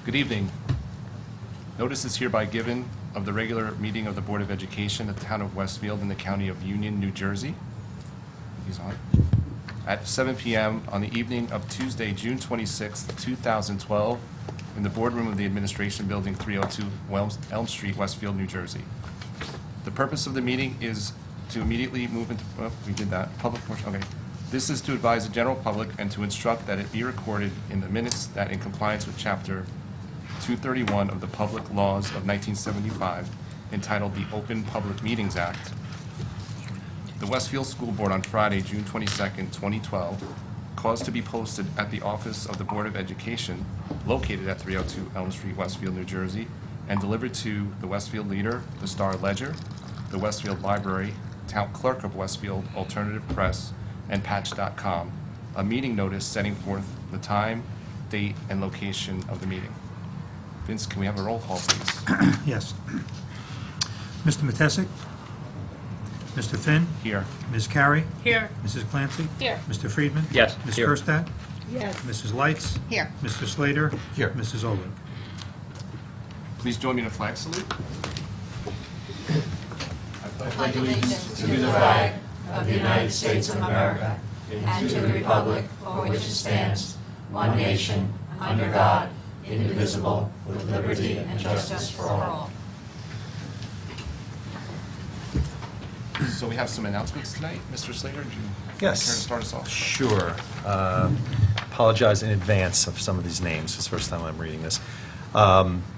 Good evening. Notice is hereby given of the regular meeting of the Board of Education of the Town of Westfield in the County of Union, New Jersey. He's on. At 7 p.m. on the evening of Tuesday, June 26, 2012, in the boardroom of the Administration Building, 302 Elm Street, Westfield, New Jersey. The purpose of the meeting is to immediately move into, we did that, public portion, okay. This is to advise the general public and to instruct that it be recorded in the minutes that in compliance with Chapter 231 of the Public Laws of 1975, entitled the Open Public Meetings Act, the Westfield School Board on Friday, June 22nd, 2012, caused to be posted at the office of the Board of Education, located at 302 Elm Street, Westfield, New Jersey, and delivered to the Westfield Leader, the Star Ledger, the Westfield Library, Town Clerk of Westfield, Alternative Press, and Patch.com, a meeting notice setting forth the time, date, and location of the meeting. Vince, can we have a roll call, please? Yes. Mr. Matesic? Mr. Finn? Here. Ms. Carey? Here. Mrs. Clancy? Here. Mr. Friedman? Yes, Ms. here. Kerstad? Yes. Mrs. Lights? Here. Mr. Slater? Here. Mrs. Oleg? Please join me in a flag salute. pledge allegiance to the flag of the United States of America and to the republic for which it stands, one nation, under God, indivisible, with liberty and justice for all. So we have some announcements tonight. Mr. Slater, do you Yes. care to start us off? Sure. Apologize in advance of some of these names. It's the first time I'm reading this.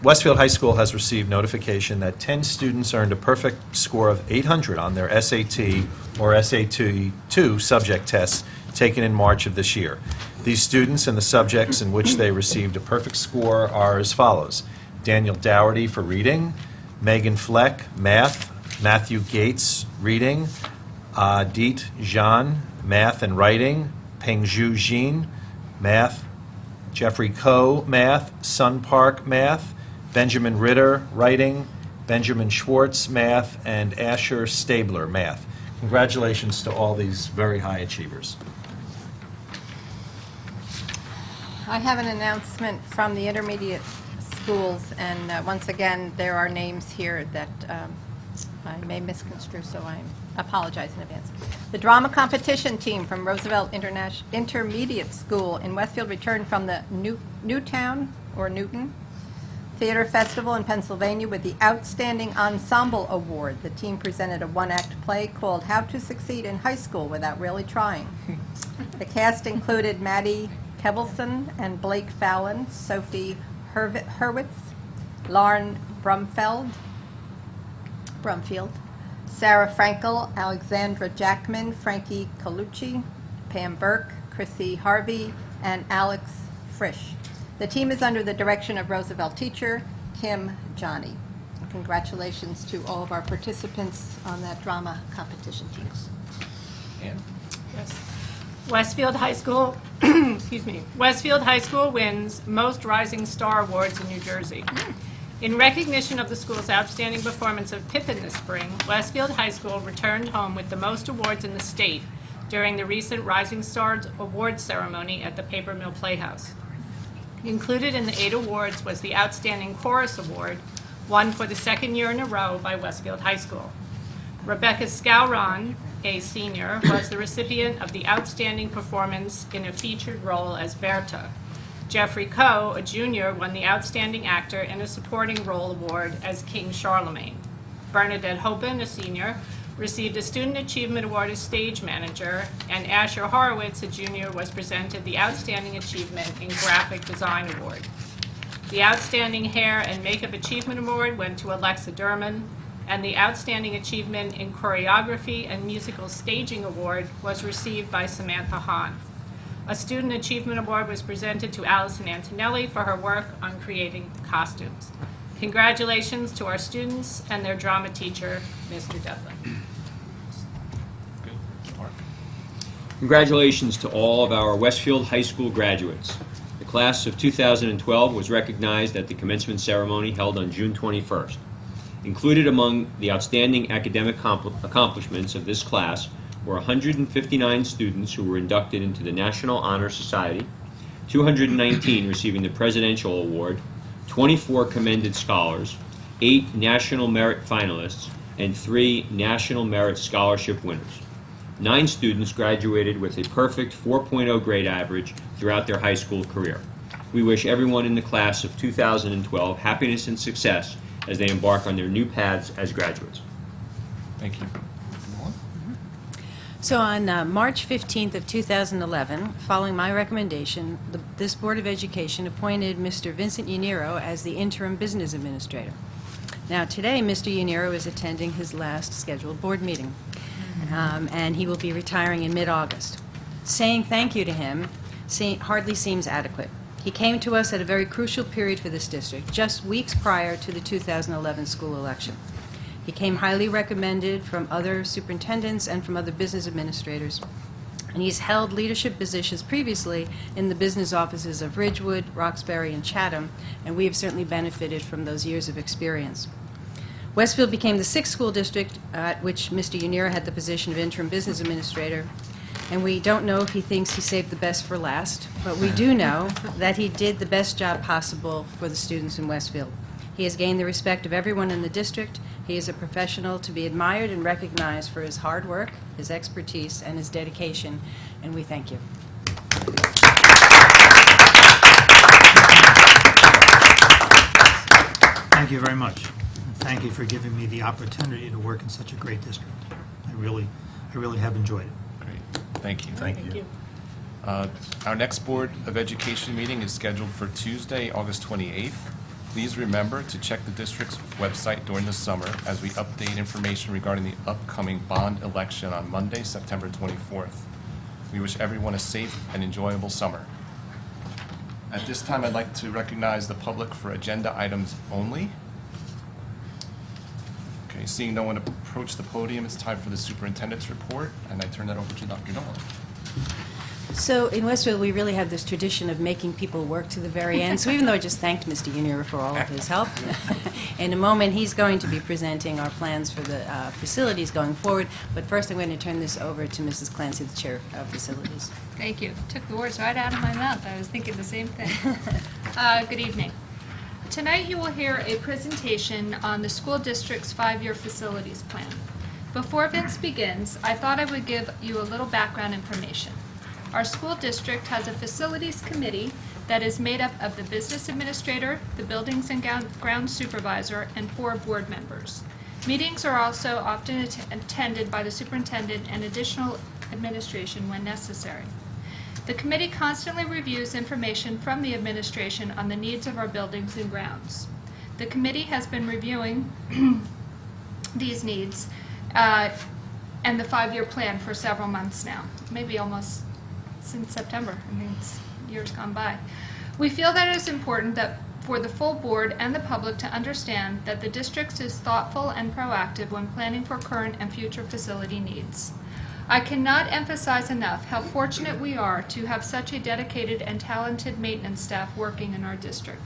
Westfield High School has received notification that 10 students earned a perfect score of 800 on their SAT or SAT-2 subject tests taken in March of this year. These students and the subjects in which they received a perfect score are as follows: Daniel Dougherty for reading, Megan Fleck, math, Matthew Gates, reading, Deet Jean, math and writing, Pengzhu Jin, math, Jeffrey Koh, math, Sun Park, math, Benjamin Ritter, writing, Benjamin Schwartz, math, and Asher Stabler, math. Congratulations to all these very high achievers. I have an announcement from the intermediate schools, and once again, there are names here that I may misconstrue, so I apologize in advance. The drama competition team from Roosevelt Intermediate School in Westfield returned from the Newtown Theater Festival in Pennsylvania with the Outstanding Ensemble Award. The team presented a one-act play called How to Succeed in High School Without Really Trying. The cast included Maddie Kevelson and Blake Fallon, Sophie Hurwitz, Lauren Brumfield, Sarah Frankel, Alexandra Jackman, Frankie Colucci, Pam Burke, Chrissy Harvey, and Alex Frisch. The team is under the direction of Roosevelt teacher Kim Johnny. Congratulations to all of our participants on that drama competition teams. Ann? Yes. Westfield High School, excuse me, Westfield High School wins most Rising Star Awards in New Jersey. In recognition of the school's outstanding performance of Pippin this spring, Westfield High School returned home with the most awards in the state during the recent Rising Stars Awards ceremony at the Paper Mill Playhouse. Included in the 8 awards was the Outstanding Chorus Award, won for the second year in a row by Westfield High School. Rebecca Scowron, a senior, was the recipient of the Outstanding Performance in a Featured Role as Berta. Jeffrey Koh, a junior, won the Outstanding Actor in a Supporting Role Award as King Charlemagne. Bernadette Hopen, a senior, received a Student Achievement Award as Stage Manager, and Asher Horowitz, a junior, was presented the Outstanding Achievement in Graphic Design Award. The Outstanding Hair and Makeup Achievement Award went to Alexa Derman, and the Outstanding Achievement in Choreography and Musical Staging Award was received by Samantha Hahn. A Student Achievement Award was presented to Allison Antonelli for her work on creating costumes. Congratulations to our students and their drama teacher, Mr. Devlin. Good. Mark? Congratulations to all of our Westfield High School graduates. The class of 2012 was recognized at the commencement ceremony held on June 21st. Included among the outstanding academic accomplishments of this class were 159 students who were inducted into the National Honor Society, 219 receiving the Presidential Award, 24 commended scholars, 8 National Merit finalists, and 3 National Merit Scholarship winners. 9 students graduated with a perfect 4.0 grade average throughout their high school career. We wish everyone in the class of 2012 happiness and success as they embark on their new paths as graduates. Thank you. So on March 15th of 2011, following my recommendation, this Board of Education appointed Mr. Vincent Yaniro as the interim business administrator. Now today, Mr. Yaniro is attending his last scheduled board meeting, and he will be retiring in mid-August. Saying thank you to him hardly seems adequate. He came to us at a very crucial period for this district, just weeks prior to the 2011 school election. He came highly recommended from other superintendents and from other business administrators, and he's held leadership positions previously in the business offices of Ridgewood, Roxbury, and Chatham, and we have certainly benefited from those years of experience. Westfield became the 6th school district at which Mr. Yaniro had the position of interim business administrator, and we don't know if he thinks he saved the best for last, but we do know that he did the best job possible for the students in Westfield. He has gained the respect of everyone in the district. He is a professional to be admired and recognized for his hard work, his expertise, and his dedication, and we thank you. Thank you very much. And thank you for giving me the opportunity to work in such a great district. I really have enjoyed it. Great. Thank you. Thank you. Our next Board of Education meeting is scheduled for Tuesday, August 28th. Please remember to check the district's website during the summer as we update information regarding the upcoming bond election on Monday, September 24th. We wish everyone a safe and enjoyable summer. At this time, I'd like to recognize the public for agenda items only. Okay, seeing no one approach the podium, it's time for the superintendent's report, and I turn that over to Dr. Nolan. So in Westfield, we really have this tradition of making people work to the very end. So even though I just thanked Mr. Yaniro for all of his help, in a moment he's going to be presenting our plans for the facilities going forward. But first I'm going to turn this over to Mrs. Clancy, the Chair of Facilities. Thank you. Took the words right out of my mouth. I was thinking the same thing. Good evening. Tonight you will hear a presentation on the school district's 5-year facilities plan. Before Vince begins, I thought I would give you a little background information. Our school district has a facilities committee that is made up of the business administrator, the buildings and grounds supervisor, and 4 board members. Meetings are also often attended by the superintendent and additional administration when necessary. The committee constantly reviews information from the administration on the needs of our buildings and grounds. The committee has been reviewing these needs and the 5-year plan for several months now, maybe almost since September. I mean, it's years gone by. We feel that it is important that for the full board and the public to understand that the district is thoughtful and proactive when planning for current and future facility needs. I cannot emphasize enough how fortunate we are to have such a dedicated and talented maintenance staff working in our district.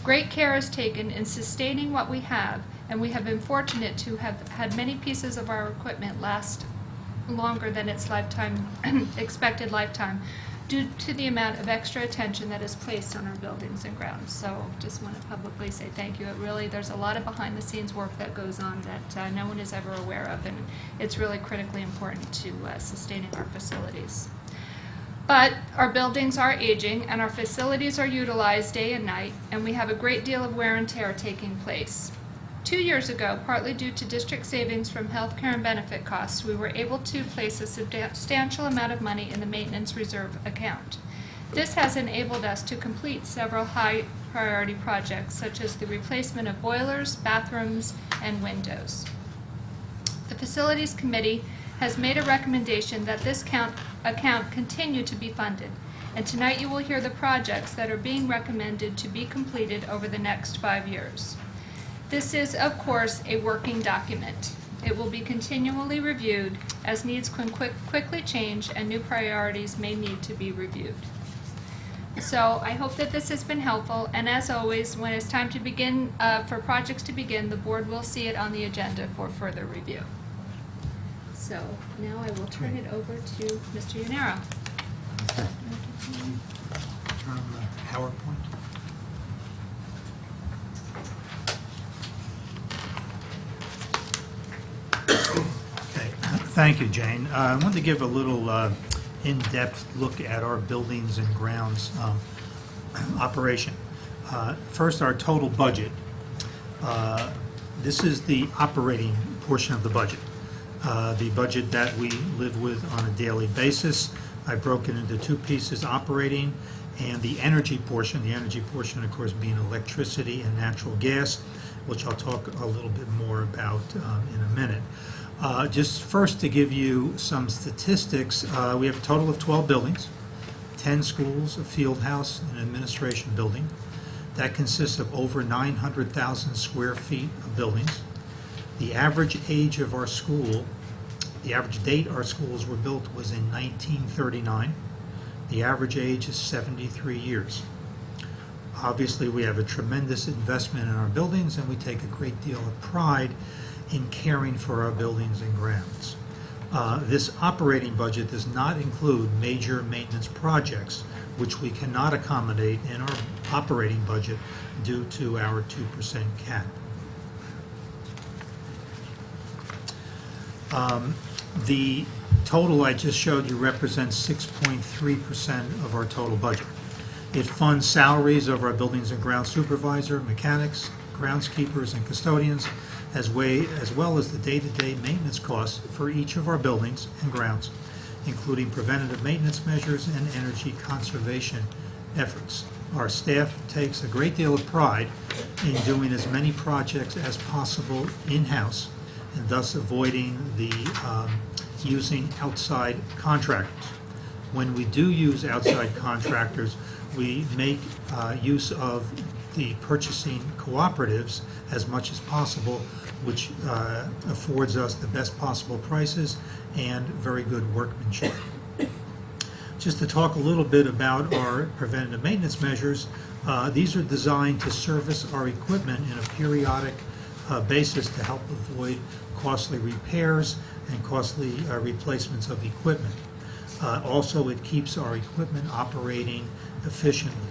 Great care is taken in sustaining what we have, and we have been fortunate to have had many pieces of our equipment last longer than its lifetime, expected lifetime, due to the amount of extra attention that is placed on our buildings and grounds. So just want to publicly say thank you. There's a lot of behind the scenes work that goes on that no one is ever aware of, and it's really critically important to sustaining our facilities. But our buildings are aging and our facilities are utilized day and night, and we have a great deal of wear and tear taking place. 2 years ago, partly due to district savings from health care and benefit costs, we were able to place a substantial amount of money in the maintenance reserve account. This has enabled us to complete several high priority projects, such as the replacement of boilers, bathrooms, and windows. The Facilities Committee has made a recommendation that this account continue to be funded, and tonight you will hear the projects that are being recommended to be completed over the next 5 years. This is, of course, a working document. It will be continually reviewed as needs can quickly change and new priorities may need to be reviewed. So I hope that this has been helpful, and as always, when it's time to begin, for projects to begin, the board will see it on the agenda for further review. So now I will turn it over to Mr. Yaniro. Turn on the PowerPoint. Thank you, Jane. I wanted to give a little in-depth look at our buildings and grounds operation. First, our total budget. This is the operating portion of the budget. The budget that we live with on a daily basis. I broke it into two pieces, operating and the energy portion. The energy portion, of course, being electricity and natural gas, which I'll talk a little bit more about in a minute. Just first to give you some statistics, we have a total of 12 buildings, 10 schools, a field house, an administration building. That consists of over 900,000 square feet of buildings. The average age of our school, the average date our schools were built was in 1939. The average age is 73 years. Obviously, we have a tremendous investment in our buildings, and we take a great deal of pride in caring for our buildings and grounds. This operating budget does not include major maintenance projects, which we cannot accommodate in our operating budget due to our 2% cap. The total I just showed you represents 6.3% of our total budget. It funds salaries of our buildings and grounds supervisor, mechanics, groundskeepers, and custodians, as well as the day-to-day maintenance costs for each of our buildings and grounds, including preventative maintenance measures and energy conservation efforts. Our staff takes a great deal of pride in doing as many projects as possible in-house, and thus avoiding the using outside contractors. When we do use outside contractors, we make use of the purchasing cooperatives as much as possible, which affords us the best possible prices and very good workmanship. Just to talk a little bit about our preventative maintenance measures, these are designed to service our equipment in a periodic basis to help avoid costly repairs and costly replacements of equipment. Also, it keeps our equipment operating efficiently.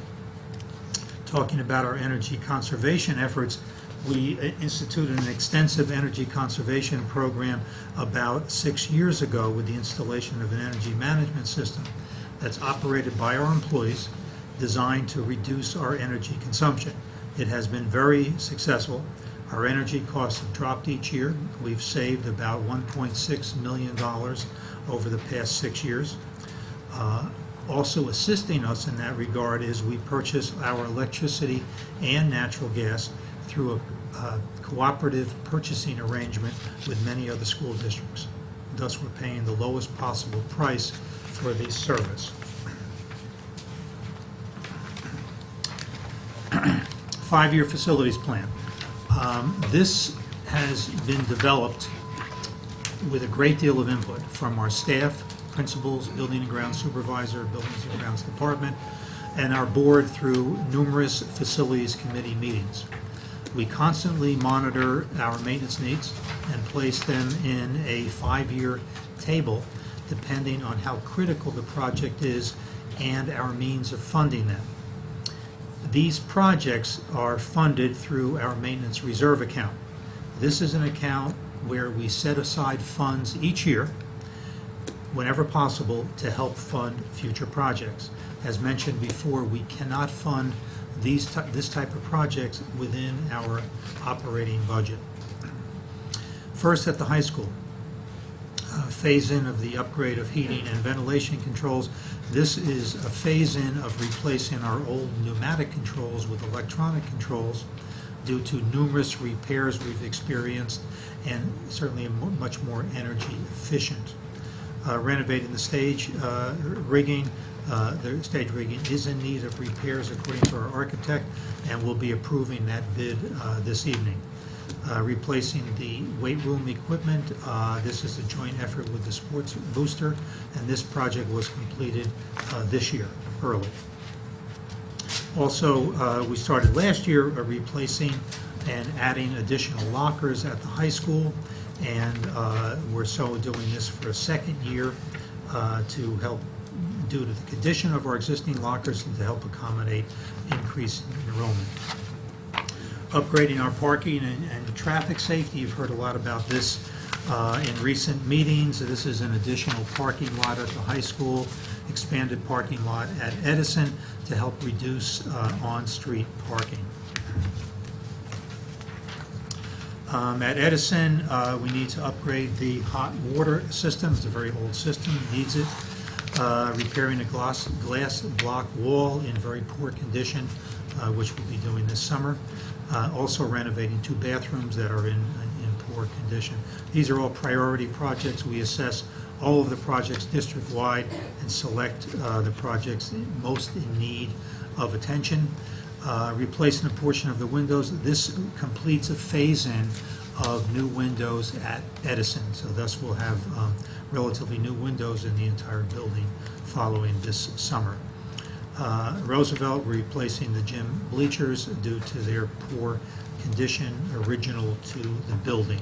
Talking about our energy conservation efforts, we instituted an extensive energy conservation program about 6 years ago with the installation of an energy management system that's operated by our employees, designed to reduce our energy consumption. It has been very successful. Our energy costs have dropped each year. We've saved about $1.6 million over the past 6 years. Also assisting us in that regard is we purchase our electricity and natural gas through a cooperative purchasing arrangement with many other school districts. Thus, we're paying the lowest possible price for the service. Five-year facilities plan. This has been developed with a great deal of input from our staff, principals, building and grounds supervisor, buildings and grounds department, and our board through numerous facilities committee meetings. We constantly monitor our maintenance needs and place them in a 5-year table depending on how critical the project is and our means of funding them. These projects are funded through our maintenance reserve account. This is an account where we set aside funds each year, whenever possible, to help fund future projects. As mentioned before, we cannot fund this type of projects within our operating budget. First, at the high school, phase-in of the upgrade of heating and ventilation controls. This is a phase-in of replacing our old pneumatic controls with electronic controls due to numerous repairs we've experienced and certainly much more energy efficient. Renovating the stage rigging. The stage rigging is in need of repairs according to our architect, and we'll be approving that bid this evening. Replacing the weight room equipment. This is a joint effort with the sports booster, and this project was completed this year, early. Also, we started last year replacing and adding additional lockers at the high school, and we're so doing this for a second year to help due to the condition of our existing lockers and to help accommodate increase in enrollment. Upgrading our parking and traffic safety. You've heard a lot about this. In recent meetings, this is an additional parking lot at the high school, expanded parking lot at Edison to help reduce on-street parking. At Edison, we need to upgrade the hot water system. It's a very old system, needs it. Repairing a glass block wall in very poor condition, which we'll be doing this summer. Also renovating 2 bathrooms that are in poor condition. These are all priority projects. We assess all of the projects district-wide and select the projects most in need of attention. Replacing a portion of the windows. This completes a phase-in of new windows at Edison. So thus we'll have relatively new windows in the entire building following this summer. Roosevelt, we're replacing the gym bleachers due to their poor condition original to the building.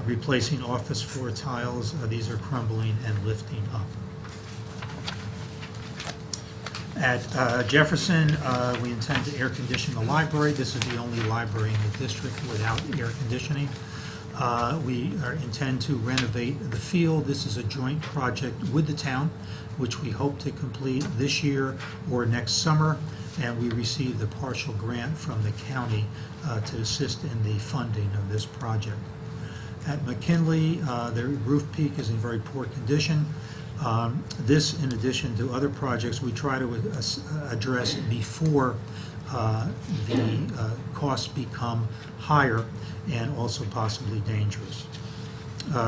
Replacing office floor tiles. These are crumbling and lifting up. At Jefferson, we intend to air condition the library. This is the only library in the district without air conditioning. We intend to renovate the field. This is a joint project with the town, which we hope to complete this year or next summer, and we received a partial grant from the county to assist in the funding of this project. At McKinley, the roof peak is in very poor condition. This, in addition to other projects, we try to address before the costs become higher and also possibly dangerous.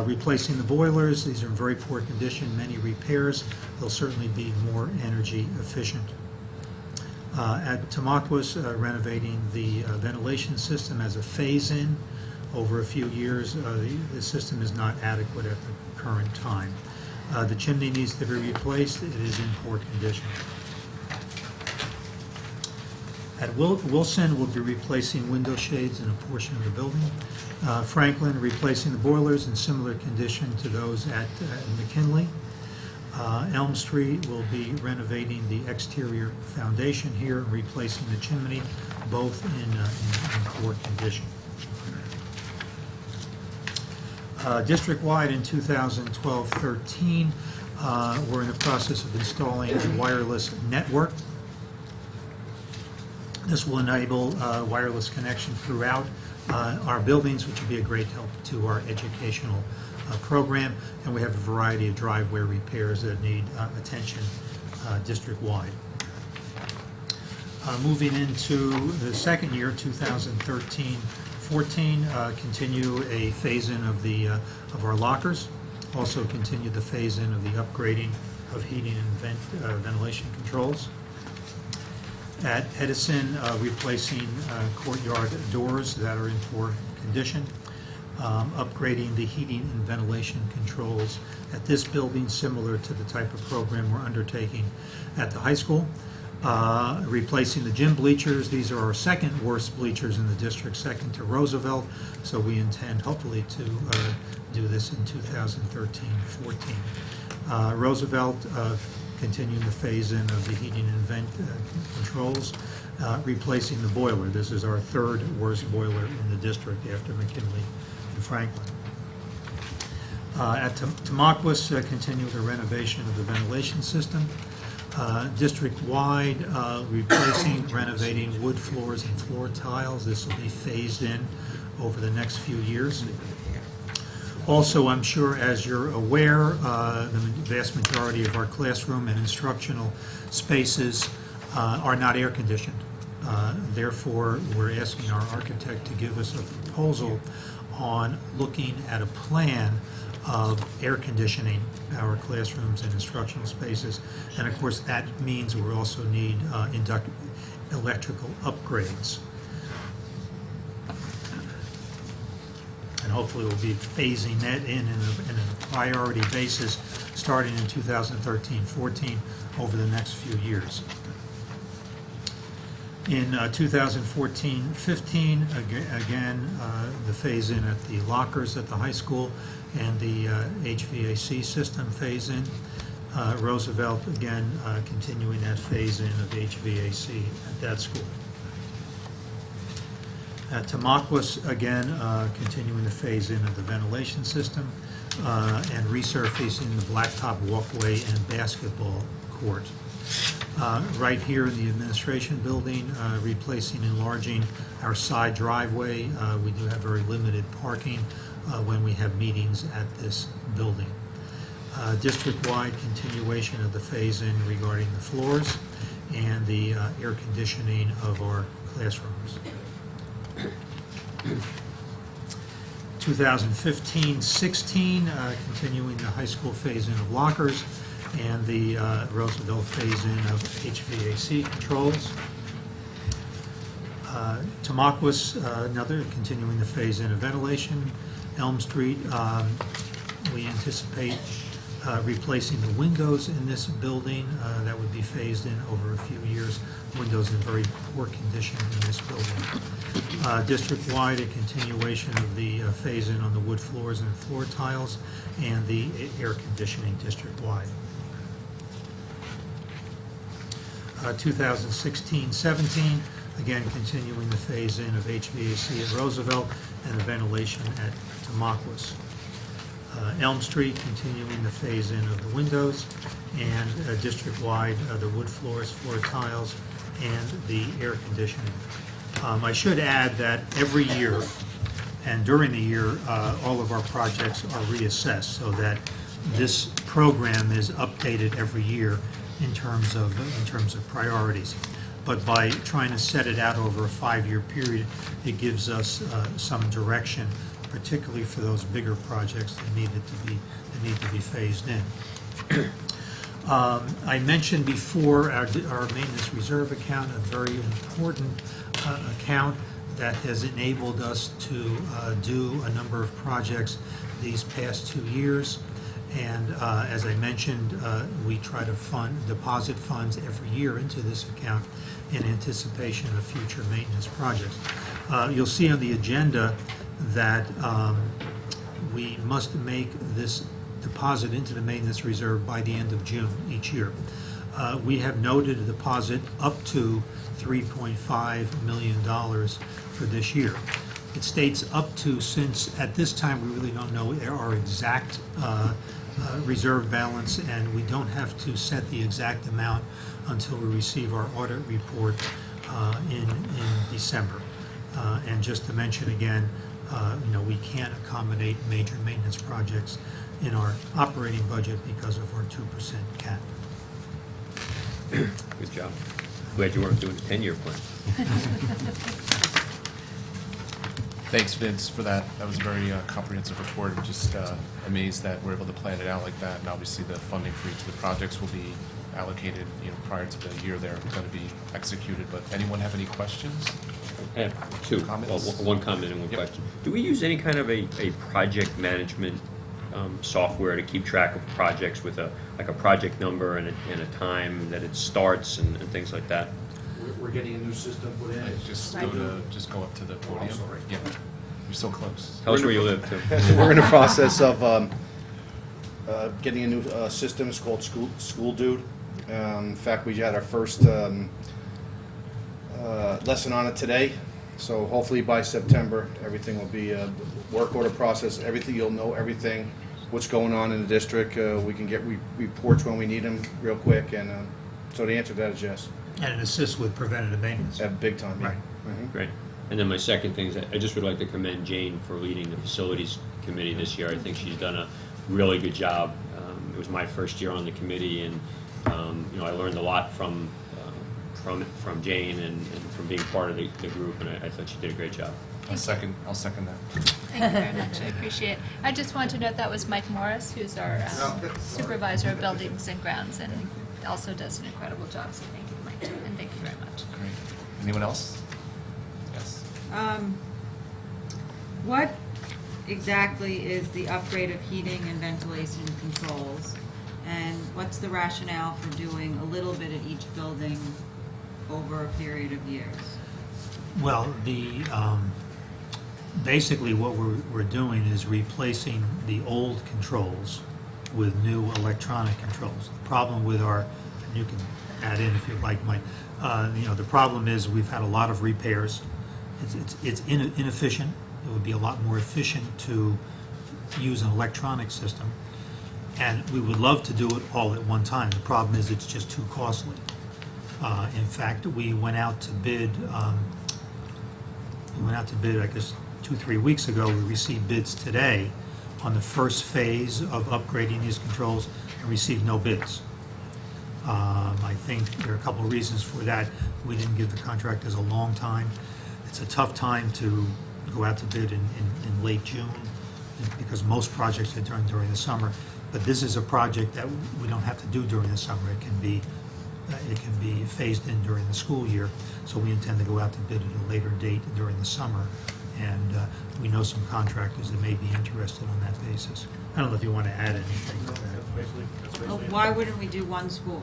Replacing the boilers, these are in very poor condition, many repairs. They'll certainly be more energy efficient. At Tamaqua, renovating the ventilation system as a phase-in over a few years. The system is not adequate at the current time. The chimney needs to be replaced. It is in poor condition. At Wilson, we'll be replacing window shades in a portion of the building. Franklin, replacing the boilers in similar condition to those at McKinley. Elm Street will be renovating the exterior foundation here and replacing the chimney, both in poor condition. District-wide in 2012-13, we're in the process of installing a wireless network. This will enable wireless connection throughout our buildings, which will be a great help to our educational program. And we have a variety of driveway repairs that need attention district-wide. Moving into the second year, 2013-14, continue a phase-in of our lockers. Also continue the phase-in of the upgrading of heating and ventilation controls. At Edison, replacing courtyard doors that are in poor condition. Upgrading the heating and ventilation controls at this building, similar to the type of program we're undertaking at the high school. Replacing the gym bleachers. These are our second worst bleachers in the district, second to Roosevelt, so we intend hopefully to do this in 2013-14. Roosevelt, continuing the phase-in of the heating and vent controls. Replacing the boiler. This is our third worst boiler in the district after McKinley and Franklin. At Tamaqua, continue the renovation of the ventilation system. District-wide, replacing, renovating wood floors and floor tiles. This will be phased in over the next few years. Also, I'm sure, as you're aware, the vast majority of our classroom and instructional spaces are not air-conditioned. Therefore, we're asking our architect to give us a proposal on looking at a plan of air conditioning our classrooms and instructional spaces. And of course, that means we also need electrical upgrades. And hopefully we'll be phasing that in a priority basis starting in 2013-14 over the next few years. In 2014-15, again, the phase-in at the lockers at the high school and the HVAC system phase-in. Roosevelt, again, continuing that phase-in of HVAC at that school. At Tamaqua, again, continuing the phase-in of the ventilation system and resurfacing the blacktop walkway and basketball court. Right here in the administration building, replacing, enlarging our side driveway. We do have very limited parking when we have meetings at this building. District-wide continuation of the phase-in regarding the floors and the air conditioning of our classrooms. 2015-16, continuing the high school phase-in of lockers and the Roosevelt phase-in of HVAC controls. Tamaqua, another continuing the phase-in of ventilation. Elm Street, we anticipate replacing the windows in this building. That would be phased in over a few years. Windows in very poor condition in this building. District-wide, a continuation of the phase-in on the wood floors and floor tiles and the air conditioning district-wide. 2016-17, again continuing the phase-in of HVAC at Roosevelt and the ventilation at Tamaqua. Elm Street, continuing the phase-in of the windows, and district-wide, the wood floors, floor tiles, and the air conditioning. I should add that every year, and during the year, all of our projects are reassessed, so that this program is updated every year in terms of priorities. But by trying to set it out over a 5-year period, it gives us some direction, particularly for those bigger projects that need to be phased in. I mentioned before our maintenance reserve account, a very important account that has enabled us to do a number of projects these past 2 years. And as I mentioned, we try to deposit funds every year into this account in anticipation of future maintenance projects. You'll see on the agenda that we must make this deposit into the maintenance reserve by the end of June each year. We have noted a deposit up to $3.5 million for this year. It states up to, since at this time we really don't know our exact reserve balance, and we don't have to set the exact amount until we receive our audit report in December. And just to mention again, we can't accommodate major maintenance projects in our operating budget because of our 2% cap. Good job. Glad you weren't doing a 10-year plan. Thanks, Vince, for that. That was a very comprehensive report. I'm just amazed that we're able to plan it out like that. And obviously, the funding for each of the projects will be allocated, prior to the year they're going to be executed. But anyone have any questions? I have two. Comments? Well, one comment and one Yep. question. Do we use any kind of a project management software to keep track of projects with a project number and a time that it starts and things like that? We're getting a new system put in. Just go up to the podium. sorry. Yeah, you're so close. Tell us where you live, too. We're in the process of getting a new system. It's called School Dude. In fact, we had our first lesson on it today. So hopefully by September, everything will be a work order process. Everything, you'll know everything, what's going on in the district. We can get reports when we need them real quick. And so the answer to that is yes. And it assists with preventative maintenance. Big time. Yeah. Right. Mhm. Great. And then my second thing is I just would like to commend Jane for leading the facilities committee this year. I think she's done a really good job. It was my first year on the committee, and I learned a lot from Jane and from being part of the group, and I thought she did a great job. I'll second that. Thank you very much, I appreciate it. I just want to note that was Mike Morris, who's our supervisor of buildings and grounds, and also does an incredible job, so thank you, Mike, too, and thank you very much. Great. Anyone else? Yes. What exactly is the upgrade of heating and ventilation controls? And what's the rationale for doing a little bit at each building over a period of years? Well, basically what we're doing is replacing the old controls with new electronic controls. The problem with and you can add in if you'd like, Mike, the problem is we've had a lot of repairs it's inefficient. It would be a lot more efficient to use an electronic system. And we would love to do it all at one time. The problem is it's just too costly. In fact, we went out to bid, I guess, 2-3 weeks ago. We received bids today on the first phase of upgrading these controls and received no bids. I think there are a couple of reasons for that. We didn't give the contractors a long time. It's a tough time to go out to bid in late June because most projects are done during the summer. But this is a project that we don't have to do during the summer. It can be phased in during the school year. So we intend to go out to bid at a later date during the summer. And we know some contractors that may be interested on that basis. I don't know if you want to add anything to that. Well, why wouldn't we do one school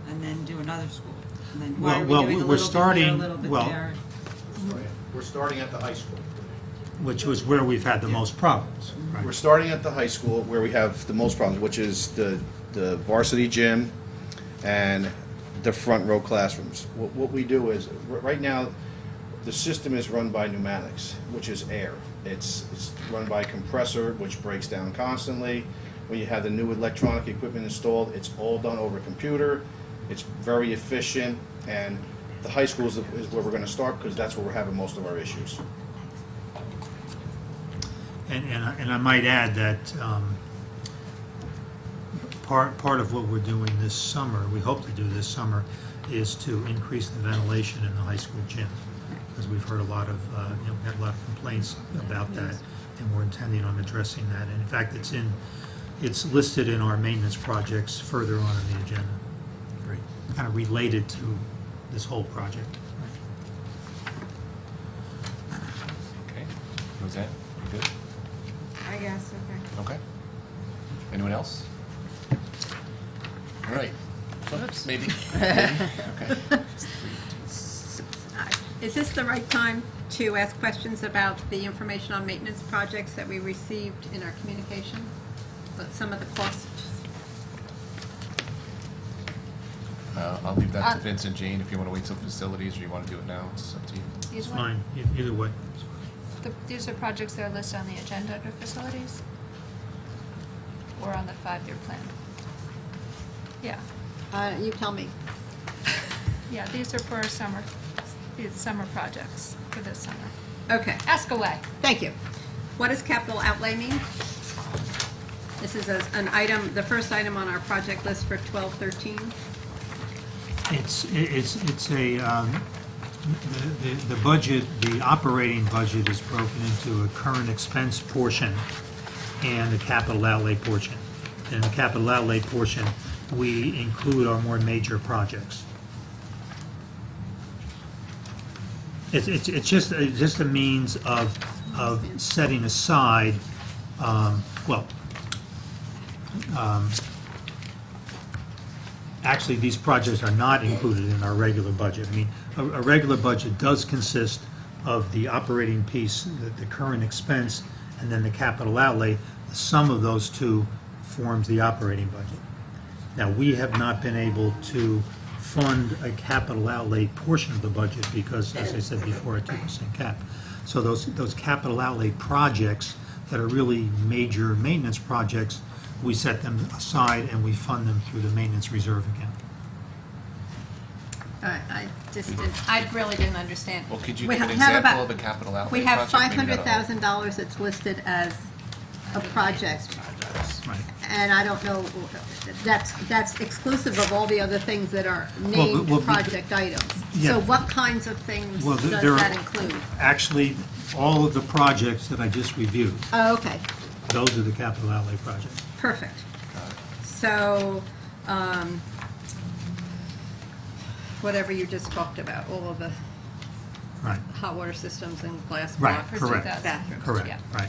and then do another school? And then why are we Well, doing a we're little bit there, a starting- little bit well, there? We're starting at the high school. Which was where we've had the most problems. Right. We're starting at the high school where we have the most problems, which is the varsity gym and the front row classrooms. What we do is, right now, the system is run by pneumatics, which is air. It's run by a compressor, which breaks down constantly. When you have the new electronic equipment installed, it's all done over computer. It's very efficient, and the high school is where we're going to start because that's where we're having most of our issues. And I might add that part of what we're doing this summer, we hope to do this summer, is to increase the ventilation in the high school gym. Because we've heard a lot of, we had a lot of complaints about that, and we're intending on addressing that. And in fact, it's listed in our maintenance projects further on in the agenda. Very kind of related to this whole project. Okay. Roseanne, you good? I guess, okay. Okay. Anyone else? All right. Oops, maybe. Okay. Is this the right time to ask questions about the information on maintenance projects that we received in our communication? But some of the costs. I'll leave that to Vince and Jane if you want to wait till facilities or you want to do it now. It's up to you. It's fine, either way. These are projects that are listed on the agenda under facilities? Or on the 5-year plan? Yeah, You tell me. yeah, these are for these summer projects for this summer. Okay, Ask away. thank you. What does capital outlay mean? This is an item, the first item on our project list for 12-13. It's the budget, the operating budget is broken into a current expense portion and a capital outlay portion. In the capital outlay portion, we include our more major projects. It's just a means of setting aside, actually, these projects are not included in our regular budget. I mean, a regular budget does consist of the operating piece, the current expense, and then the capital outlay. The sum of those two forms the operating budget. Now, we have not been able to fund a capital outlay portion of the budget because, as I said before, a 2% cap. So those capital outlay projects that are really major maintenance projects, we set them aside and we fund them through the maintenance reserve account. I really didn't understand. Well, could you We give an have example about- of a capital outlay We have project? Maybe that'll help. $500,000 that's listed as a project, Right. and I don't know, that's exclusive of all the other things that are Well, named project items. Yeah. So what kinds of things Well, does there are- that include? Actually, all of the projects that I just reviewed, Oh, okay, those are the capital outlay projects. perfect. So, whatever you just talked about, all of the Right, hot water systems and glass Right, blocks. For correct. 2000. Bathrooms. correct, Yeah. right.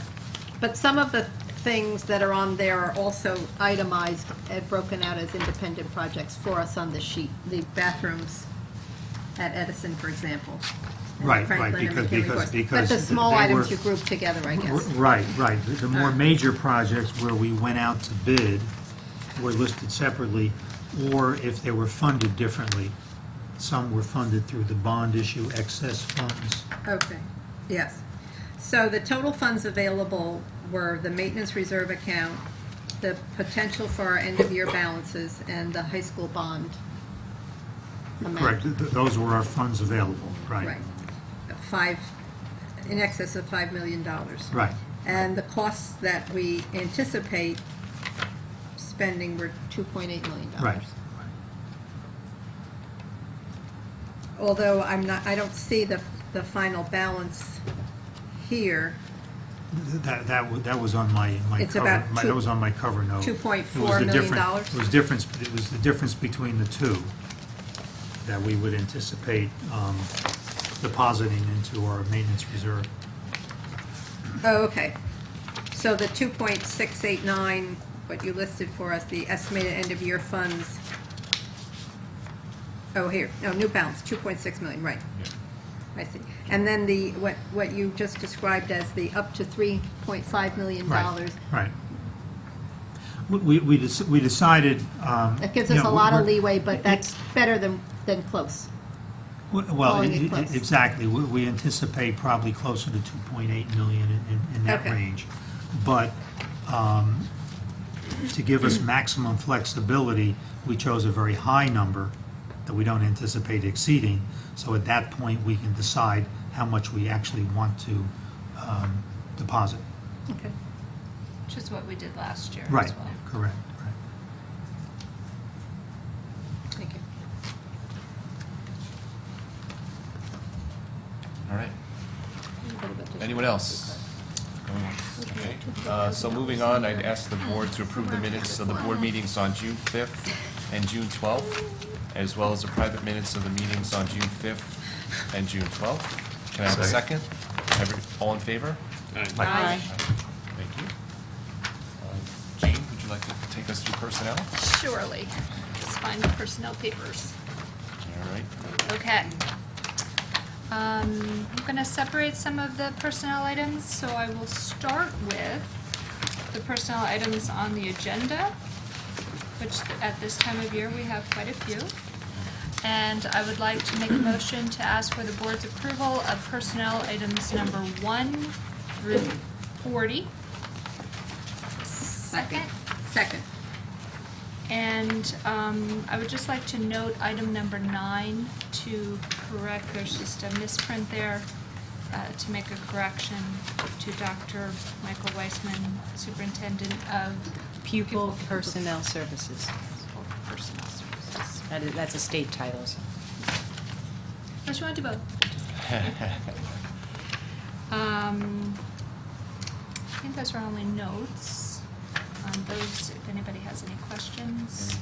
But some of the things that are on there are also itemized and broken out as independent projects for us on the sheet. The bathrooms at Edison, for example. and Right, Franklin right, and McKinley because Boys. But because the small they items were- you group together, I guess. Right, right. The more major projects where we went out to bid were listed separately, or if they were funded differently, some were funded through the bond issue excess funds. Okay, yes. So the total funds available were the maintenance reserve account, the potential for our end-of-year balances, and the high school bond amount. Correct, those were our funds available, right? Right. In excess of $5 million. Right. And the costs that we anticipate spending were $2.8 million. Right. Although I don't see the final balance here. That was on my It's cover, about that was on my cover note. $2.4 million? It was the difference between the two that we would anticipate depositing into our maintenance reserve. Oh, okay. So the 2.689, what you listed for us, the estimated end-of-year funds. Oh, here, no, new balance, 2.6 million, right. I see. And then what you just described as the up to $3.5 million. Right. We decided. That gives you us know, a lot of we're- leeway, but that's better than close. Well, calling it close. exactly. We anticipate probably closer to 2.8 million in that Okay. range. But to give us maximum flexibility, we chose a very high number that we don't anticipate exceeding. So at that point, we can decide how much we actually want to deposit. Okay. Which is what we did last year Right, as well. correct, right. Thank you. All right. Anyone else? Going once. Okay. So moving on, I'd ask the board to approve the minutes of the board meetings on June 5th and June 12th, as well as the private minutes of the meetings on June 5th and June 12th. Can I have a second? All in favor? Aye. Thank you. Jane, would you like to take us through personnel? Surely. Just find the personnel papers. All right. Okay. I'm going to separate some of the personnel items, so I will start with the personnel items on the agenda, which at this time of year we have quite a few. And I would like to make a motion to ask for the board's approval of personnel items number 1 through 40. Second. Second. And I would just like to note item number 9 to correct, there's just a misprint there, to make a correction to Dr. Michael Weissman, Superintendent of Pupil Personnel Services. Personnel Services. That's a state title. So. Unless you want to do both. I think those are only notes on those, if anybody has any questions.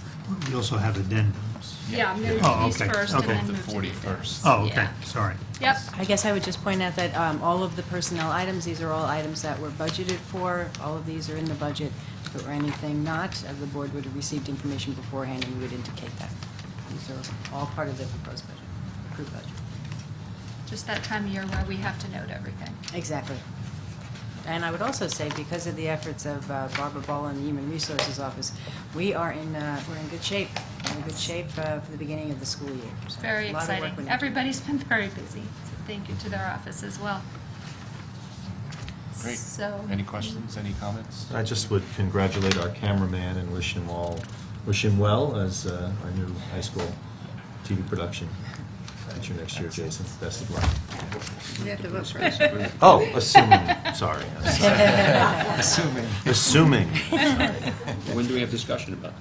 We also have addendums. Yeah, I'm going to Oh, do these okay, first and okay. then The move to 40 the first. Oh, okay, Yeah. sorry. Yep. I guess I would just point out that all of the personnel items, these are all items that were budgeted for. All of these are in the budget. If it were anything not, the board would have received information beforehand and we would indicate that. These are all part of the proposed budget, approved budget. Just that time of year where we have to note everything. Exactly. And I would also say, because of the efforts of Barbara Ball and the Human Resources Office, we're in good shape. We're in good shape for the beginning of the school year. So Very a lot of work exciting. went into it. Everybody's been very busy. So thank you to their office as well. Great. So. Any questions, any comments? I just would congratulate our cameraman and wish him well as our new high school TV production teacher next year, Jason. Best of luck. You have to vote first. Oh, assuming, sorry. Assuming. When do we have discussion about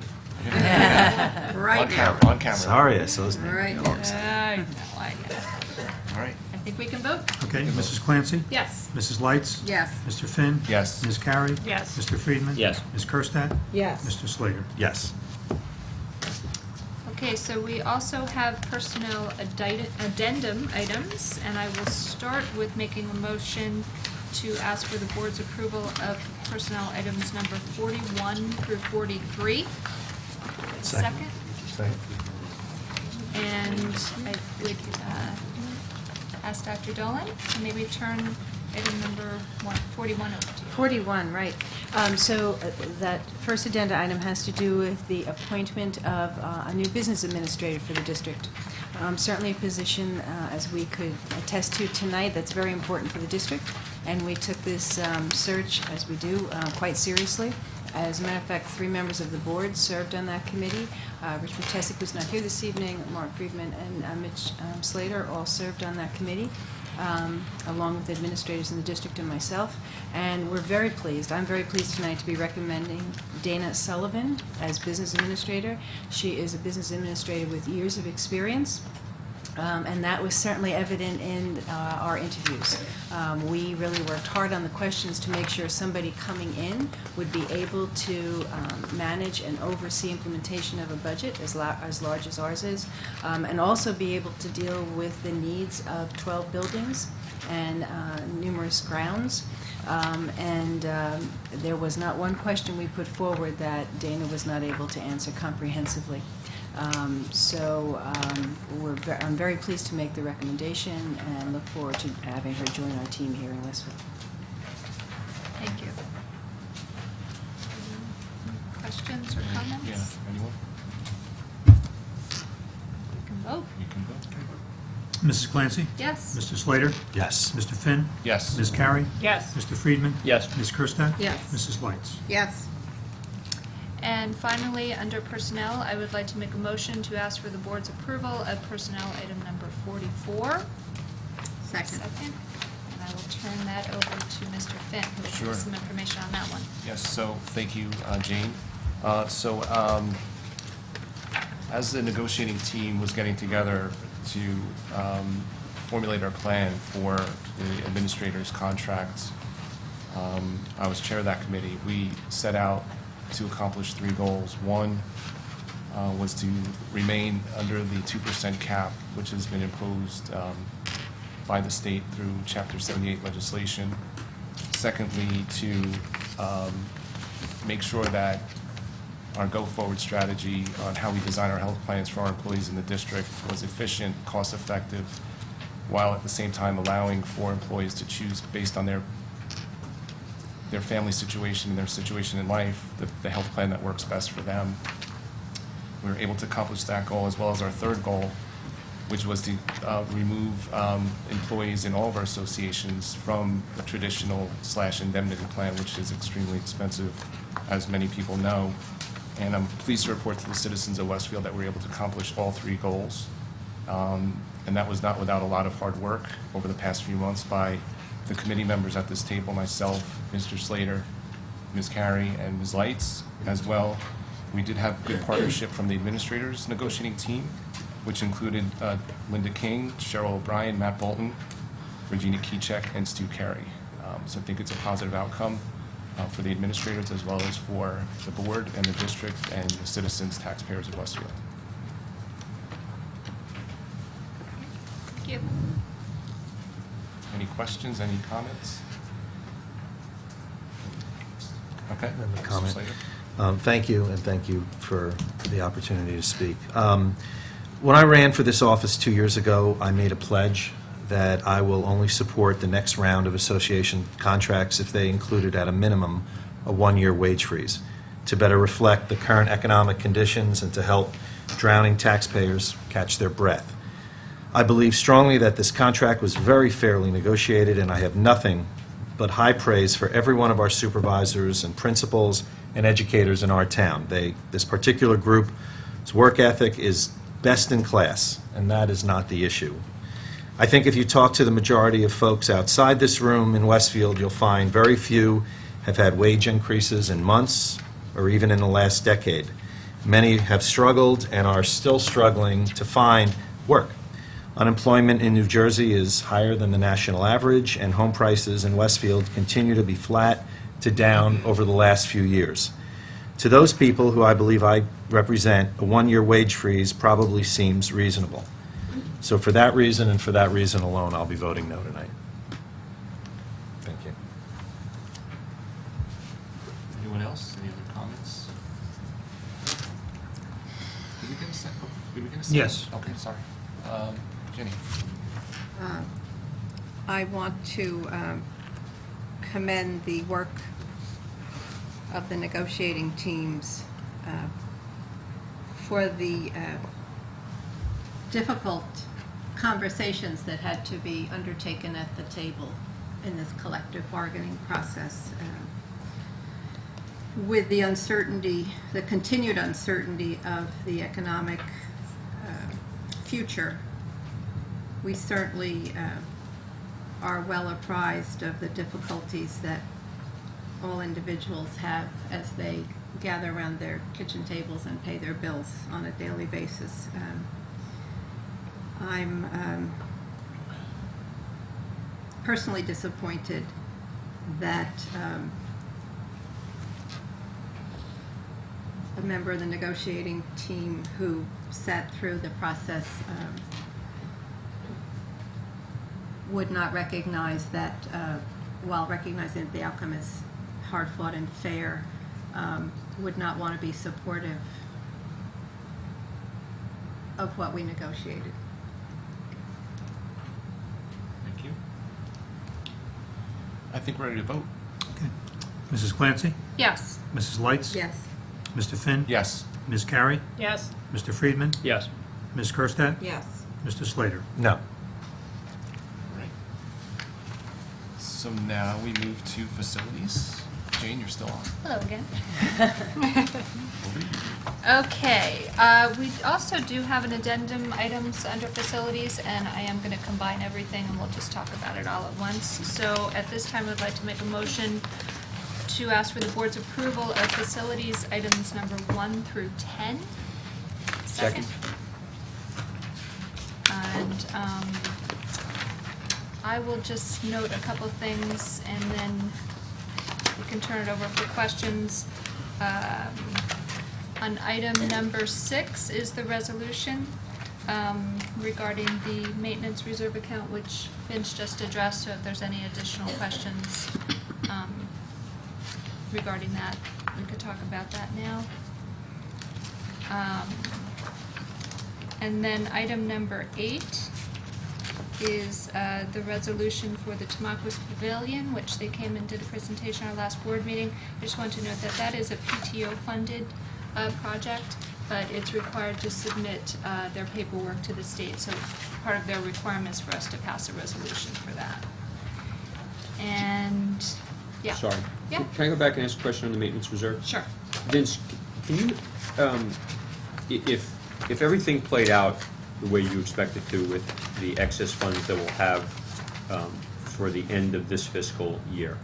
that? Right now. On camera. Sorry, I saw his name. Right now. I know. All right. I think we can vote. Okay, Mrs. Clancy? Yes. Mrs. Lights? Yes. Mr. Finn? Yes. Ms. Carey? Yes. Mr. Friedman? Yes. Ms. Kerstad? Yes. Mr. Slater? Yes. Okay, so we also have personnel addendum items, and I will start with making a motion to ask for the board's approval of personnel items number 41 through 43. Second? And I would ask Dr. Dolan to maybe turn item number 41 over to you. 41, right. So that first addenda item has to do with the appointment of a new business administrator for the district. certainly a position, as we could attest to tonight, that's very important for the district, and we took this search, as we do, quite seriously. As a matter of fact, 3 members of the board served on that committee. Rich Matesic, who's not here this evening, Mark Friedman, and Mitch Slater all served on that committee, along with administrators in the district and myself. And we're very pleased. I'm very pleased tonight to be recommending Dana Sullivan as business administrator. She is a business administrator with years of experience. And that was certainly evident in our interviews. We really worked hard on the questions to make sure somebody coming in would be able to manage and oversee implementation of a budget as large as ours is, and also be able to deal with the needs of 12 buildings and numerous grounds. There was not one question we put forward that Dana was not able to answer comprehensively. I'm very pleased to make the recommendation and look forward to having her join our team here in Westfield. Thank you. Any questions or comments? Yeah, anyone? You can vote. You can vote. Mrs. Clancy? Yes. Mr. Slater? Yes. Mr. Finn? Yes. Ms. Carey? Yes. Mr. Friedman? Yes. Ms. Kerstad? Yes. Mrs. Lights? Yes. And finally, under personnel, I would like to make a motion to ask for the board's approval of personnel item number 44. Second. And I will turn that over to Mr. Finn, who will give Sure. us some information on that one. Yes, so thank you, Jane. As the negotiating team was getting together to formulate our plan for the administrator's contracts, I was chair of that committee. We set out to accomplish 3 goals. One was to remain under the 2% cap, which has been imposed by the state through Chapter 78 legislation. Secondly, to make sure that our go-forward strategy on how we design our health plans for our employees in the district was efficient, cost-effective, while at the same time allowing for employees to choose based on their family situation and their situation in life, the health plan that works best for them. We were able to accomplish that goal, as well as our third goal, which was to remove employees in all of our associations from the traditional /indemnity plan, which is extremely expensive, as many people know. And I'm pleased to report to the citizens of Westfield that we were able to accomplish all 3 goals. And that was not without a lot of hard work over the past few months by the committee members at this table, myself, Mr. Slater, Ms. Carey, and Ms. Lights as well. We did have good partnership from the administrators negotiating team, which included Linda King, Cheryl O'Brien, Matt Bolton, Regina Keycheck, and Stu Carey. So I think it's a positive outcome for the administrators as well as for the board and the district and the citizens, taxpayers of Westfield. Thank you. Any questions, any comments? Okay. I have a Mr. comment. Slater. Thank you, and thank you for the opportunity to speak. When I ran for this office 2 years ago, I made a pledge that I will only support the next round of association contracts if they included at a minimum a 1-year wage freeze, to better reflect the current economic conditions and to help drowning taxpayers catch their breath. I believe strongly that this contract was very fairly negotiated, and I have nothing but high praise for every one of our supervisors and principals and educators in our town. This particular group's work ethic is best in class, and that is not the issue. I think if you talk to the majority of folks outside this room in Westfield, you'll find very few have had wage increases in months or even in the last decade. Many have struggled and are still struggling to find work. Unemployment in New Jersey is higher than the national average, and home prices in Westfield continue to be flat to down over the last few years. To those people who I believe I represent, a 1-year wage freeze probably seems reasonable. So for that reason and for that reason alone, I'll be voting no tonight. Thank you. Anyone else? Any other comments? Did we get a second? Did we get a second? Yes. Okay, sorry. Jenny? I want to commend the work of the negotiating teams for the difficult conversations that had to be undertaken at the table in this collective bargaining process. With the uncertainty, the continued uncertainty of the economic future, we certainly are well apprised of the difficulties that all individuals have as they gather around their kitchen tables and pay their bills on a daily basis. I'm personally disappointed that a member of the negotiating team who sat through the process would not recognize that, while recognizing that the outcome is hard-fought and fair, would not want to be supportive of what we negotiated. Thank you. I think we're ready to vote. Okay. Mrs. Clancy? Yes. Mrs. Lights? Yes. Mr. Finn? Yes. Ms. Carey? Yes. Mr. Friedman? Yes. Ms. Kerstad? Yes. Mr. Slater? No. Right. So now we move to facilities. Jane, you're still on. Hello again. Over to you. Okay, we also do have an addendum items under facilities, and I am going to combine everything, and we'll just talk about it all at once. So at this time, I'd like to make a motion to ask for the board's approval of facilities items number 1 through 10. Second. And I will just note a couple things, and then we can turn it over for questions. On item number 6 is the resolution regarding the maintenance reserve account, which Vince just addressed, so if there's any additional questions regarding that, we could talk about that now. And then item number 8 is the resolution for the Tamaqua Pavilion, which they came and did a presentation at our last board meeting. I just want to note that that is a PTO-funded project, but it's required to submit their paperwork to the state, so part of their requirements for us to pass a resolution for that. And, yeah. Sorry. Yeah. Can I go back and ask a question on the maintenance reserve? Sure. Vince, can you, if everything played out the way you expect it to with the excess funds that we'll have for the end of this fiscal year,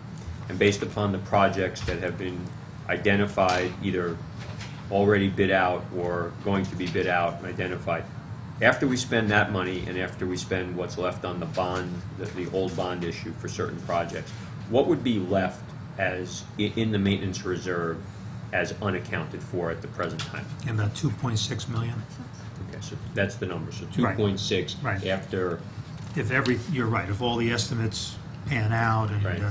and based upon the projects that have been identified, either already bid out or going to be bid out and identified, after we spend that money and after we spend what's left on the bond, the old bond issue for certain projects, what would be left as in the maintenance reserve as unaccounted for at the present time? And about 2.6 million. Okay, so that's the number, so Right. 2.6 Right. after, You're right, if all the estimates pan out and Right.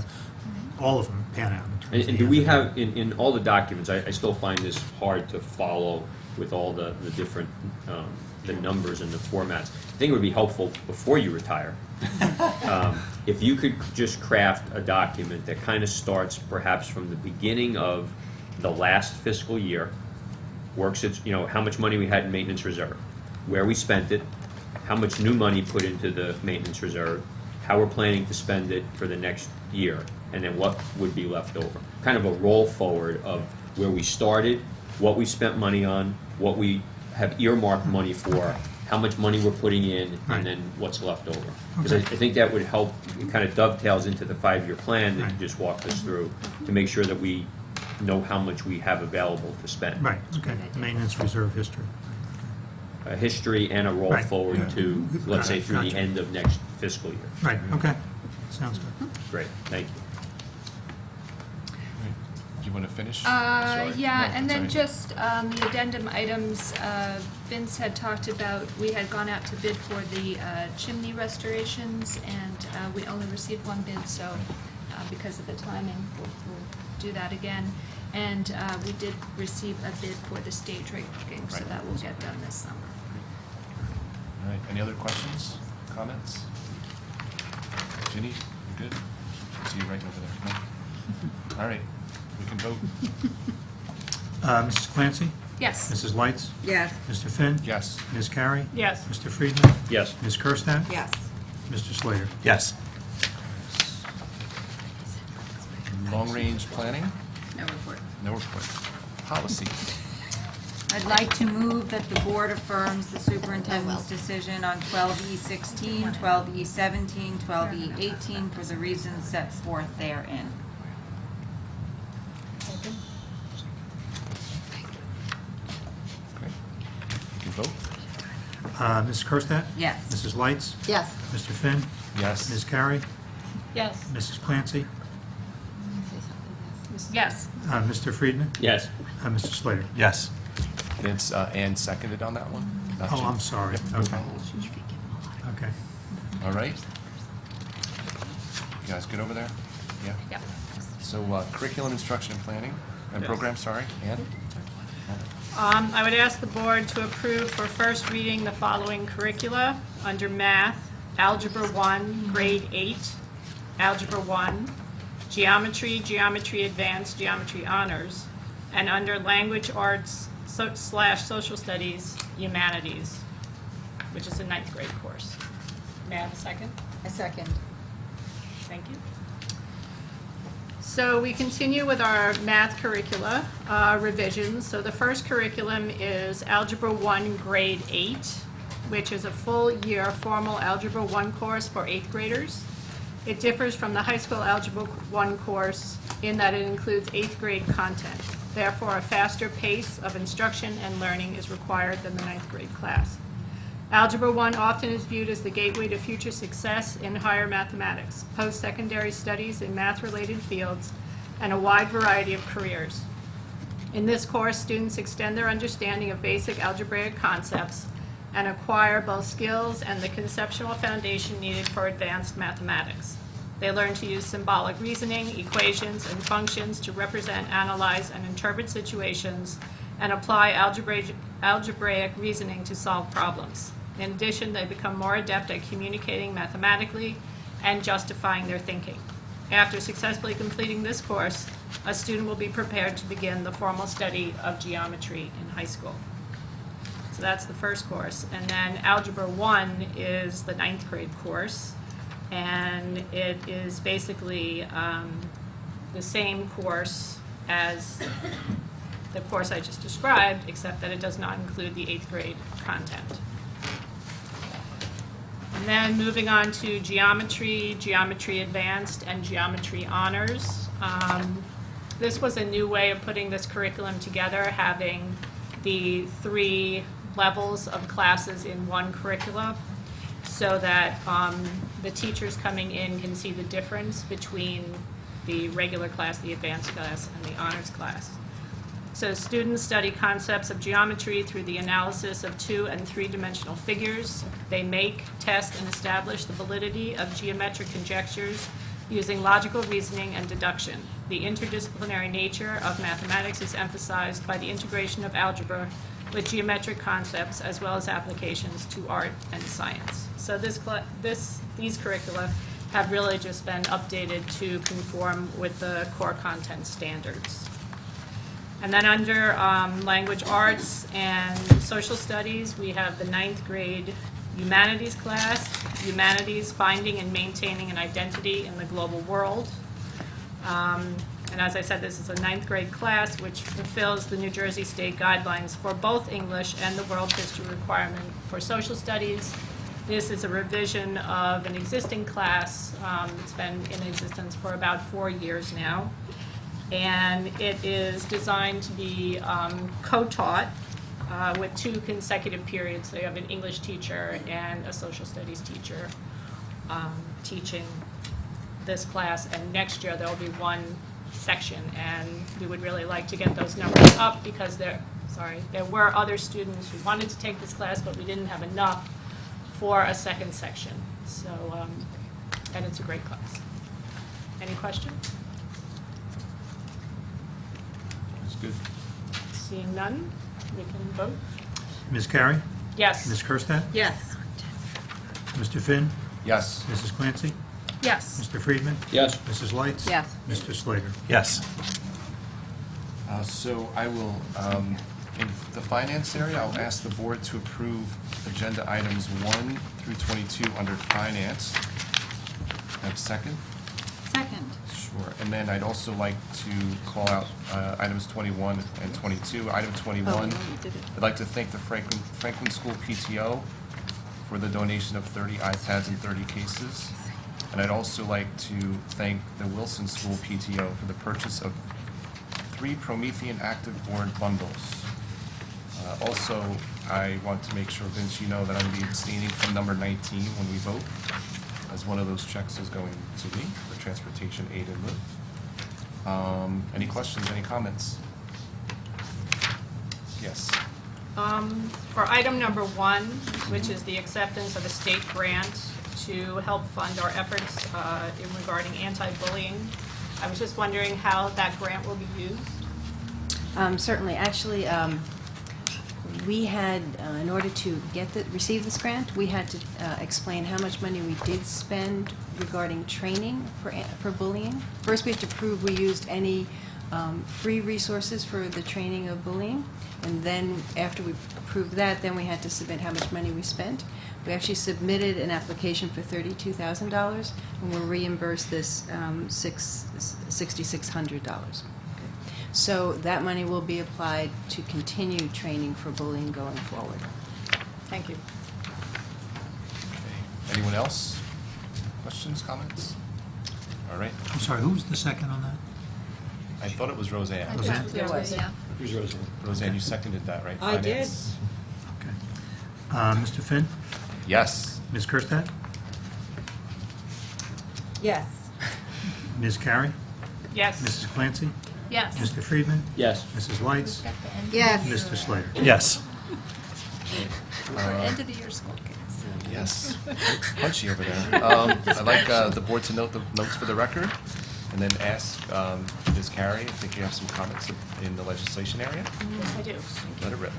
all of them pan out. in terms of and the do we end of have, in all the documents, I still find this hard to follow with all the different, the numbers and the formats. I think it would be helpful before you retire, if you could just craft a document that kind of starts perhaps from the beginning of the last fiscal year, works its, how much money we had in maintenance reserve, where we spent it, how much new money put into the maintenance reserve, how we're planning to spend it for the next year, and then what would be left over. Kind of a roll forward of where we started, what we spent money on, what we have earmarked money for, how much money we're putting in, Right. and then what's left over. Because Okay. I think that would help, it kind of dovetails into the 5-year plan that you Right. just walked us through, to make sure that we know how much we have available to spend. Right, okay, maintenance reserve history. A history and a roll Right, forward yeah. to, let's say, through the Gotcha. end of next fiscal year. Right, okay, sounds good. Great, thank you. Right. Do you want to finish? Sorry. Yeah, No, and then that's all right. just the addendum items, Vince had talked about, we had gone out to bid for the chimney restorations, and we only received one bid, so because of the timing, we'll do that again. And we did receive a bid for the stage rigging, so Right. that will get done this summer. All right, any other questions, comments? Ginny, you good? I see you right over there. No? All right, we can vote. Mrs. Clancy? Yes. Mrs. Lights, Yes. Mr. Finn, Yes. Ms. Carey, Yes. Mr. Friedman, Yes. Ms. Kerstad, Yes. Mr. Slater. Yes. Long-range planning? No report. No report. Policies? I'd like to move that the board affirms the superintendent's decision on 12E16, 12E17, 12E18 for the reasons set forth therein. Great. You can vote? Mrs. Kerstad? Yes. Mrs. Lights, Yes. Mr. Finn, Yes. Ms. Carey, Yes. Mrs. Clancy, Yes. Mr. Friedman, Yes. Mr. Slater. Yes. Vince, Ann seconded on that one? Not Oh, Jim? I'm sorry. Okay. Okay. All right. You guys good over there? Yeah? Yep. So curriculum, instruction, and planning, and Yes. program, sorry, Ann? I would ask the board to approve for first reading the following curricula. Under math, Algebra 1, Grade 8, Algebra 1, Geometry, Geometry Advanced, Geometry Honors, and under language arts / social studies, humanities, which is a 9th grade course. May I have a second? A second. Thank you. So we continue with our math curricula revisions. So the first curriculum is Algebra 1, Grade 8, which is a full-year formal Algebra 1 course for 8th graders. It differs from the high school Algebra 1 course in that it includes 8th grade content. Therefore, a faster pace of instruction and learning is required than the 9th grade class. Algebra 1 often is viewed as the gateway to future success in higher mathematics, post-secondary studies in math-related fields, and a wide variety of careers. In this course, students extend their understanding of basic algebraic concepts and acquire both skills and the conceptual foundation needed for advanced mathematics. They learn to use symbolic reasoning, equations, and functions to represent, analyze, and interpret situations, and apply algebraic reasoning to solve problems. In addition, they become more adept at communicating mathematically and justifying their thinking. After successfully completing this course, a student will be prepared to begin the formal study of geometry in high school. So that's the first course. And then Algebra 1 is the 9th grade course, and it is basically the same course as the course I just described, except that it does not include the 8th grade content. And then moving on to geometry, geometry advanced, and geometry honors. This was a new way of putting this curriculum together, having the 3 levels of classes in one curricula, so that the teachers coming in can see the difference between the regular class, the advanced class, and the honors class. So students study concepts of geometry through the analysis of 2- and 3-dimensional figures. They make, test, and establish the validity of geometric conjectures using logical reasoning and deduction. The interdisciplinary nature of mathematics is emphasized by the integration of algebra with geometric concepts as well as applications to art and science. So these curricula have really just been updated to conform with the core content standards. And then under language arts and social studies, we have the 9th grade humanities class, humanities finding and maintaining an identity in the global world. And as I said, this is a 9th grade class which fulfills the New Jersey state guidelines for both English and the world history requirement for social studies. This is a revision of an existing class. It's been in existence for about 4 years now. And it is designed to be co-taught with 2 consecutive periods. So you have an English teacher and a social studies teacher teaching this class. And next year there will be 1 section. And we would really like to get those numbers up because there were other students who wanted to take this class, but we didn't have enough for a second section. So, and it's a great class. Any questions? That's good. Seeing none, we can vote. Ms. Carey, Yes. Ms. Kerstad, Yes. Mr. Finn, Yes. Mrs. Clancy, Yes. Mr. Friedman, Yes. Mrs. Lights. Yes. Mr. Slater. Yes. So I will In the finance area, I'll ask the board to approve agenda items 1 through 22 under finance. Have a second? Second. Sure. And then I'd also like to call out items 21 and 22. Item 21, I'd like to thank the Franklin School PTO for the donation of 30 iPads and 30 cases. And I'd also like to thank the Wilson School PTO for the purchase of 3 Promethean Active Board bundles. Also, I want to make sure, Vince, you know that I'm going to be abstaining from number 19 when we vote, as one of those checks is going to me for transportation aid in lieu. Any questions, any comments? Yes. For item number 1, which is the acceptance of a state grant to help fund our efforts regarding anti-bullying, I was just wondering how that grant will be used. Certainly. Actually, we had, in order to receive this grant, we had to explain how much money we did spend regarding training for bullying. First, we had to prove we used any free resources for the training of bullying, and then after we proved that, then we had to submit how much money we spent. We actually submitted an application for $32,000, and we're reimbursed this $6,600. So that money will be applied to continue training for bullying going forward. Thank you. Okay. Anyone else? Questions, comments? All right. I'm sorry, who was the second on that? I thought it was Roseanne. Roseanne? There was. Yeah. Who's Roseanne? Roseanne, you seconded that, right? I did. Finance? Okay. Mr. Finn? Yes. Ms. Kerstad? Yes. Ms. Carey? Yes. Mrs. Clancy? Yes. Mr. Friedman? Yes. Mrs. Lights? Yes. Mr. Slater? Yes. For end of the year school kids. Yes. Punchy over there. I'd like the board to note the notes for the record, and then ask Ms. Carey, I think you have some comments in the legislation area. Yes, I do. Let it rip.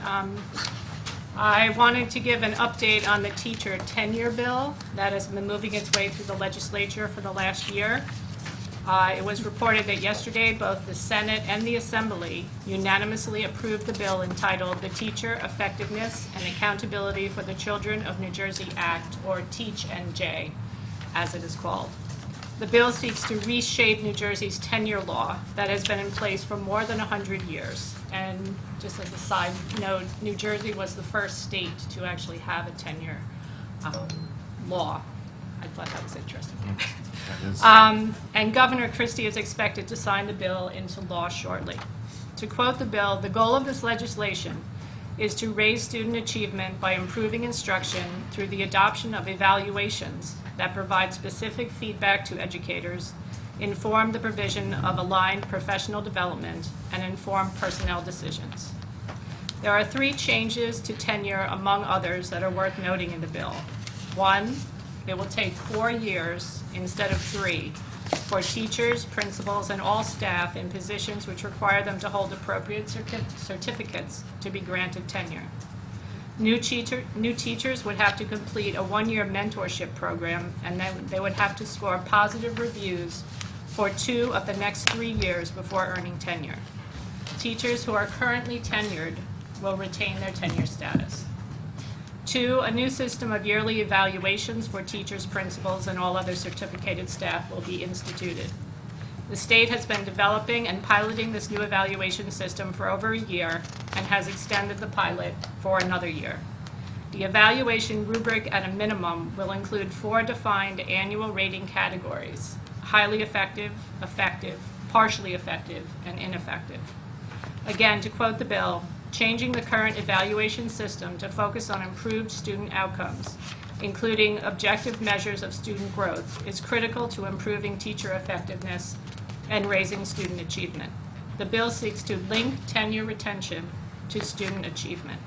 I wanted to give an update on the teacher tenure bill that has been moving its way through the legislature for the last year. It was reported that yesterday both the Senate and the Assembly unanimously approved the bill entitled the Teacher Effectiveness and Accountability for the Children of New Jersey Act, or TEACH-NJ, as it is called. The bill seeks to reshape New Jersey's tenure law that has been in place for more than 100 years. And just as a side note, New Jersey was the first state to actually have a tenure law. I thought that was interesting. That is- And Governor Christie is expected to sign the bill into law shortly. To quote the bill, the goal of this legislation is to raise student achievement by improving instruction through the adoption of evaluations that provide specific feedback to educators, inform the provision of aligned professional development, and inform personnel decisions. There are 3 changes to tenure, among others, that are worth noting in the bill. 1, it will take 4 years instead of 3 for teachers, principals, and all staff in positions which require them to hold appropriate certificates to be granted tenure. New teachers would have to complete a 1-year mentorship program, and then they would have to score positive reviews for 2 of the next 3 years before earning tenure. Teachers who are currently tenured will retain their tenure status. 2, a new system of yearly evaluations for teachers, principals, and all other certificated staff will be instituted. The state has been developing and piloting this new evaluation system for over a year and has extended the pilot for another year. The evaluation rubric at a minimum will include 4 defined annual rating categories: highly effective, effective, partially effective, and ineffective. Again, to quote the bill, changing the current evaluation system to focus on improved student outcomes, including objective measures of student growth, is critical to improving teacher effectiveness and raising student achievement. The bill seeks to link tenure retention to student achievement,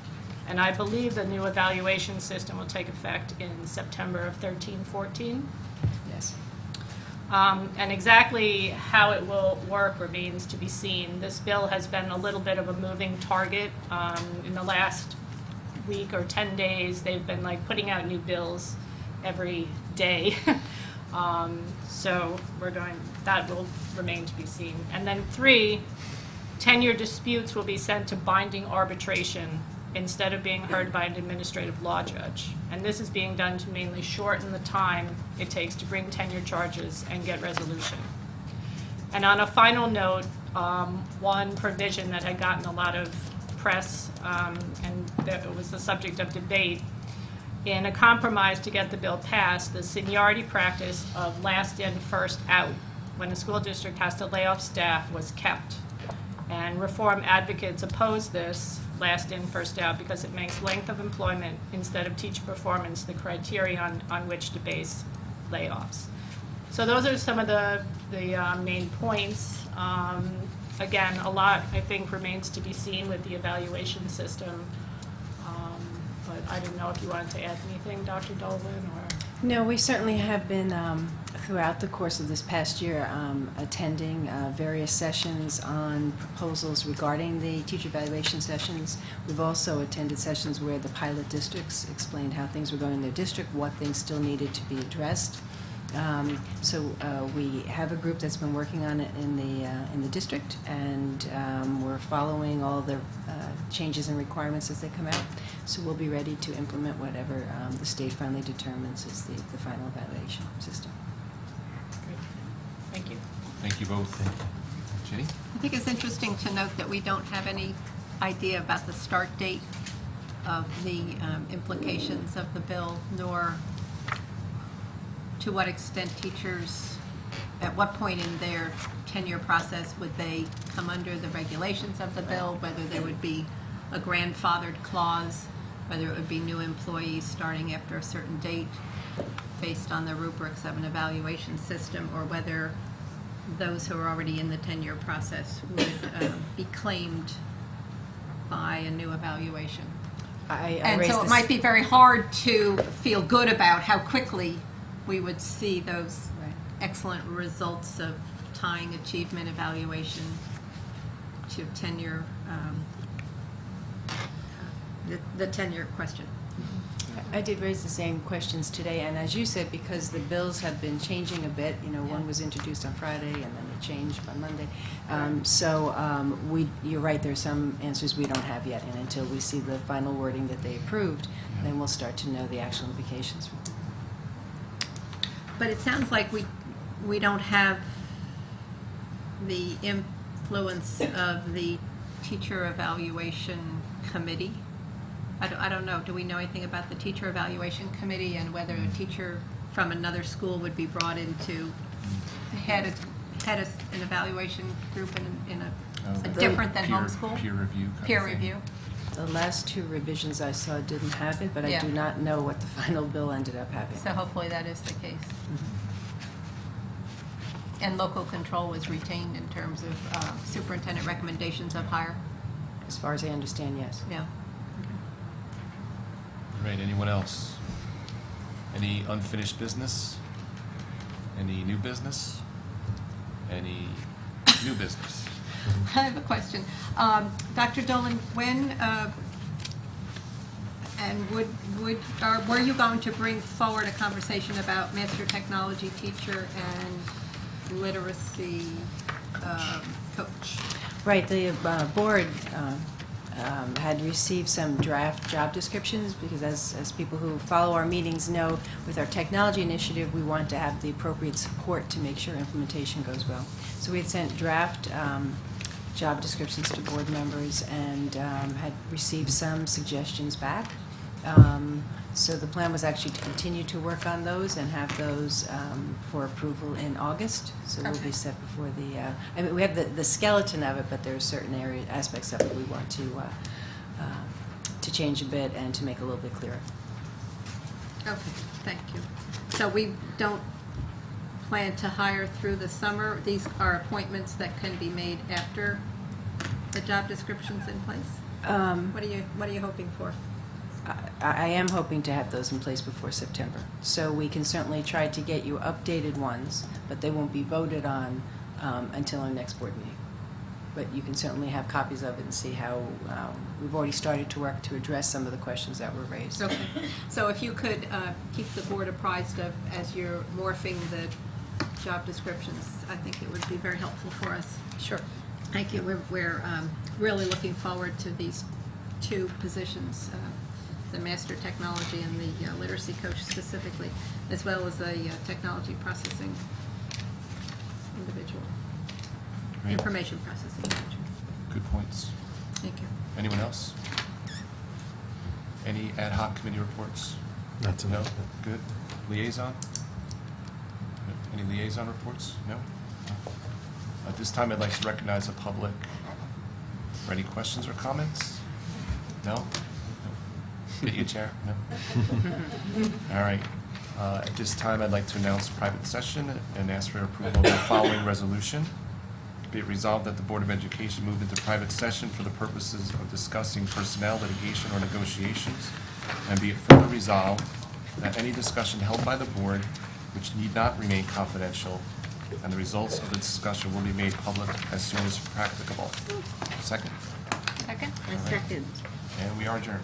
and I believe the new evaluation system will take effect in September of 13-14. Yes. And exactly how it will work remains to be seen. This bill has been a little bit of a moving target. In the last week or 10 days, they've been putting out new bills every day. So that will remain to be seen. And then 3, tenure disputes will be sent to binding arbitration instead of being heard by an administrative law judge. And this is being done to mainly shorten the time it takes to bring tenure charges and get resolution. And on a final note, one provision that had gotten a lot of press and that was the subject of debate, in a compromise to get the bill passed, the seniority practice of last in, first out, when a school district has to lay off staff, was kept. And reform advocates oppose this last in, first out because it makes length of employment instead of teacher performance the criterion on which to base layoffs. So those are some of the main points. Again, a lot, I think, remains to be seen with the evaluation system. But I didn't know if you wanted to add anything, Dr. Dolan, or? No, we certainly have been, throughout the course of this past year, attending various sessions on proposals regarding the teacher evaluation sessions. We've also attended sessions where the pilot districts explained how things were going in their district, what things still needed to be addressed. So we have a group that's been working on it in the district, and we're following all the changes and requirements as they come out. So we'll be ready to implement whatever the state finally determines is the final evaluation system. Great. Thank you. Thank you both. Jenny? I think it's interesting to note that we don't have any idea about the start date of the implications of the bill, nor to what extent teachers, at what point in their tenure process would they come under the regulations of the bill, whether there would be a grandfathered clause, whether it would be new employees starting after a certain date based on the rubrics of an evaluation system, or whether those who are already in the tenure process would be claimed by a new evaluation. And so it might be very hard to feel good about how quickly we would see those excellent results of tying achievement evaluation to tenure, the tenure question. I did raise the same questions today, and as you said, because the bills have been changing a bit, one was introduced on Friday and then it changed on Monday. You're right, there's some answers we don't have yet, and until we see the final wording that they approved, then we'll start to know the actual implications. But it sounds like we don't have the influence of the teacher evaluation committee. I don't know. Do we know anything about the teacher evaluation committee and whether a teacher from another school would be brought in to head an evaluation group in a different than homeschool? Peer review. Peer review. The last two revisions I saw didn't have it, but I do not know what the final bill ended up having. So hopefully that is the case. And local control was retained in terms of superintendent recommendations of hire? As far as I understand, yes. Yeah. All right, anyone else? Any unfinished business? Any new business? Any new business? I have a question. Dr. Dolan, when and were you going to bring forward a conversation about master technology teacher and literacy coach? Right, the board had received some draft job descriptions because as people who follow our meetings know, with our technology initiative, we want to have the appropriate support to make sure implementation goes well. So we had sent draft job descriptions to board members and had received some suggestions back. So the plan was actually to continue to work on those and have those for approval in August. So we'll be set before the, we have the skeleton of it, but there are certain aspects of it we want to change a bit and to make a little bit clearer. Okay, thank you. So we don't plan to hire through the summer? These are appointments that can be made after the job description's in place? What are you hoping for? I am hoping to have those in place before September. So we can certainly try to get you updated ones, but they won't be voted on until our next board meeting. But you can certainly have copies of it and see how we've already started to work to address some of the questions that were raised. Okay. So if you could keep the board apprised of, as you're morphing the job descriptions, I think it would be very helpful for us. Sure. Thank you. We're really looking forward to these two positions, the master technology and the literacy coach specifically, as well as the technology processing individual, Great. information processing individual. Good points. Thank you. Anyone else? Any ad hoc committee reports? Not tonight. No? Good. Liaison? Good. Any liaison reports? No? No. At this time, I'd like to recognize the public for any questions or comments? No? No. Get you a chair? No? All right. At this time, I'd like to announce private session and ask for approval of the following resolution. Be it resolved that the Board of Education move into private session for the purposes of discussing personnel, litigation, or negotiations, and be it further resolved that any discussion held by the board which need not remain confidential, and the results of the discussion will be made public as soon as practicable. Second, Second? I second. and we are adjourned.